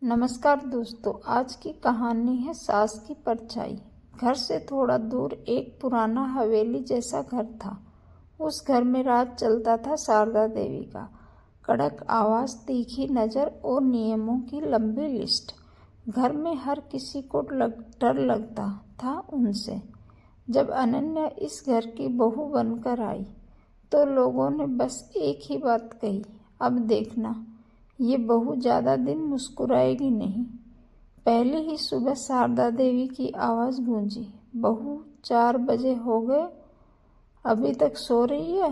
नमस्कार दोस्तों, आज की कहानी है सास की परछाई। घर से थोड़ा दूर एक पुराना हवेली जैसा घर था। उस घर में राज चलता था शारदा देवी का। कड़क आवाज, तीखी नजर और नियमों की लंबी लिस्ट। घर में हर किसी को डर लगता था उनसे। जब अनन्या इस घर की बहू बनकर आई तो लोगों ने बस एक ही बात कही, अब देखना ये बहू ज्यादा दिन मुस्कुराएगी नहीं। पहले ही सुबह शारदा देवी की आवाज गूंजी, बहू 4 बजे हो गए, अभी तक सो रही है।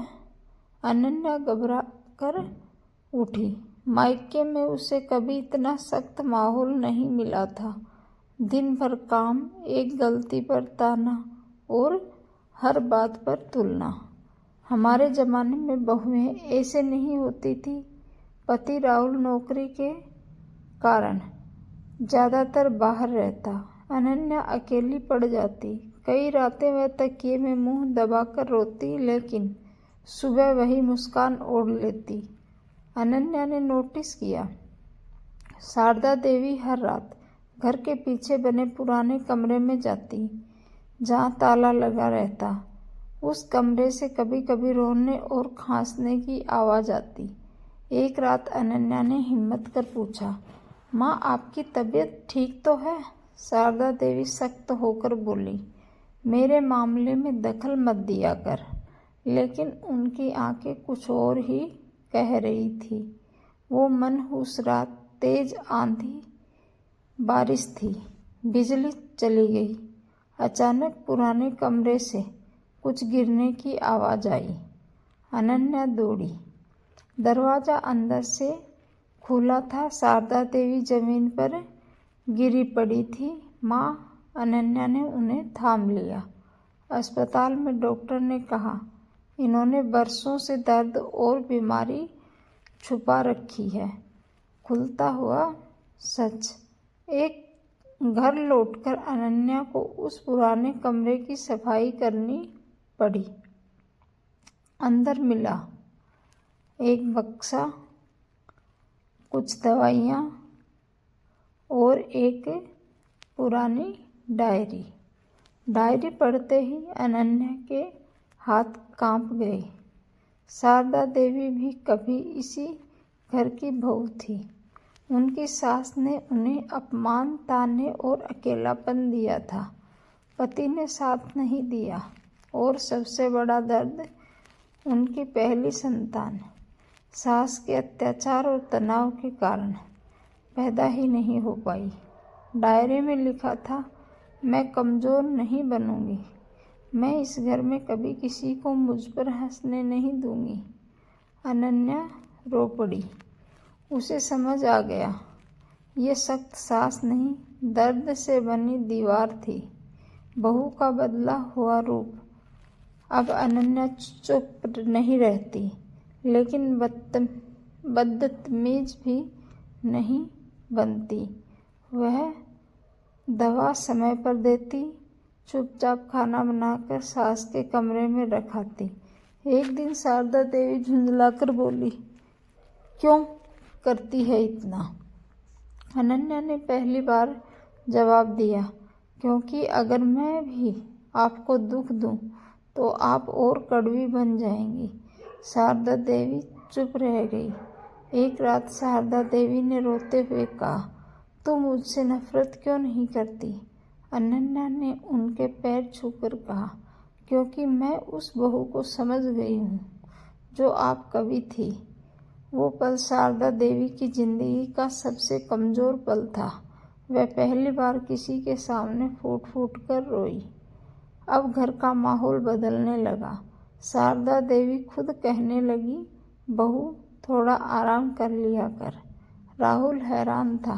अनन्या घबरा कर उठी। मायके में उसे कभी इतना सख्त माहौल नहीं मिला था। दिन भर काम, एक गलती पर ताना और हर बात पर तुलना। हमारे जमाने में बहुएं ऐसे नहीं होती थी। पति राहुल नौकरी के कारण ज्यादातर बाहर रहता। अनन्या अकेली पड़ जाती। कई रातें वह तकिए में मुंह दबाकर रोती, लेकिन सुबह वही मुस्कान ओढ़ लेती। अनन्या ने नोटिस किया, शारदा देवी हर रात घर के पीछे बने पुराने कमरे में जाती, जहां ताला लगा रहता। उस कमरे से कभी कभी रोने और खांसने की आवाज आती। एक रात अनन्या ने हिम्मत कर पूछा, माँ आपकी तबीयत ठीक तो है? शारदा देवी सख्त होकर बोली, मेरे मामले में दखल मत दिया कर। लेकिन उनकी आंखें कुछ और ही कह रही थी। वो मनहूस रात, तेज आंधी बारिश थी, बिजली चली गई। अचानक पुराने कमरे से कुछ गिरने की आवाज आई। अनन्या दौड़ी। दरवाजा अंदर से खुला था। शारदा देवी जमीन पर गिरी पड़ी थी। माँ, अनन्या ने उन्हें थाम लिया। अस्पताल में डॉक्टर ने कहा, इन्होंने बरसों से दर्द और बीमारी छुपा रखी है। खुलता हुआ सच। एक घर लौटकर अनन्या को उस पुराने कमरे की सफाई करनी पड़ी। अंदर मिला एक बक्सा, कुछ दवाइयाँ और एक पुरानी डायरी। डायरी पढ़ते ही अनन्या के हाथ कांप गए। शारदा देवी भी कभी इसी घर की बहू थी। उनकी सास ने उन्हें अपमान, ताने और अकेलापन दिया था। पति ने साथ नहीं दिया और सबसे बड़ा दर्द उनकी पहली संतान सास के अत्याचार और तनाव के कारण पैदा ही नहीं हो पाई। डायरी में लिखा था, मैं कमज़ोर नहीं बनूंगी, मैं इस घर में कभी किसी को मुझ पर हंसने नहीं दूंगी। अनन्या रो पड़ी। उसे समझ आ गया, ये सख्त सास नहीं, दर्द से बनी दीवार थी, बहू का बदला हुआ रूप। अब अनन्या चुप नहीं रहती, लेकिन बदतमीज भी नहीं बनती। वह दवा समय पर देती, चुपचाप खाना बनाकर सास के कमरे में रखाती। एक दिन शारदा देवी झुंझलाकर बोली, क्यों करती है इतना? अनन्या ने पहली बार जवाब दिया, क्योंकि अगर मैं भी आपको दुख दूं तो आप और कड़वी बन जाएंगी। शारदा देवी चुप रह गई। एक रात शारदा देवी ने रोते हुए कहा, तुम मुझसे नफरत क्यों नहीं करती? अनन्या ने उनके पैर छूकर कहा, क्योंकि मैं उस बहू को समझ गई हूँ जो आप कभी थी। वो पल शारदा देवी की जिंदगी का सबसे कमजोर पल था। वह पहली बार किसी के सामने फूट फूट कर रोई। अब घर का माहौल बदलने लगा। शारदा देवी खुद कहने लगी, बहू थोड़ा आराम कर लिया कर। राहुल हैरान था।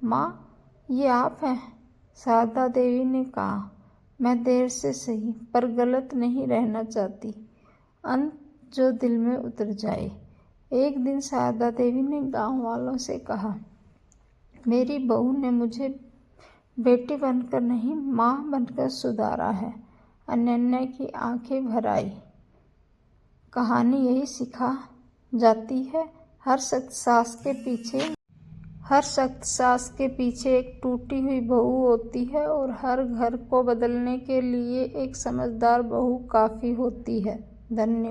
माँ, ये आप हैं? शारदा देवी ने कहा, मैं देर से सही पर गलत नहीं रहना चाहती। अंत जो दिल में उतर जाए। एक दिन शारदा देवी ने गांव वालों से कहा, मेरी बहू ने मुझे बेटी बनकर नहीं, माँ बनकर सुधारा है। अनन्या की आंखें भर आई। कहानी यही सिखा जाती है, हर सख्त सास के पीछे हर सख्त सास के पीछे एक टूटी हुई बहू होती है और हर घर को बदलने के लिए एक समझदार बहू काफी होती है। धन्यवाद।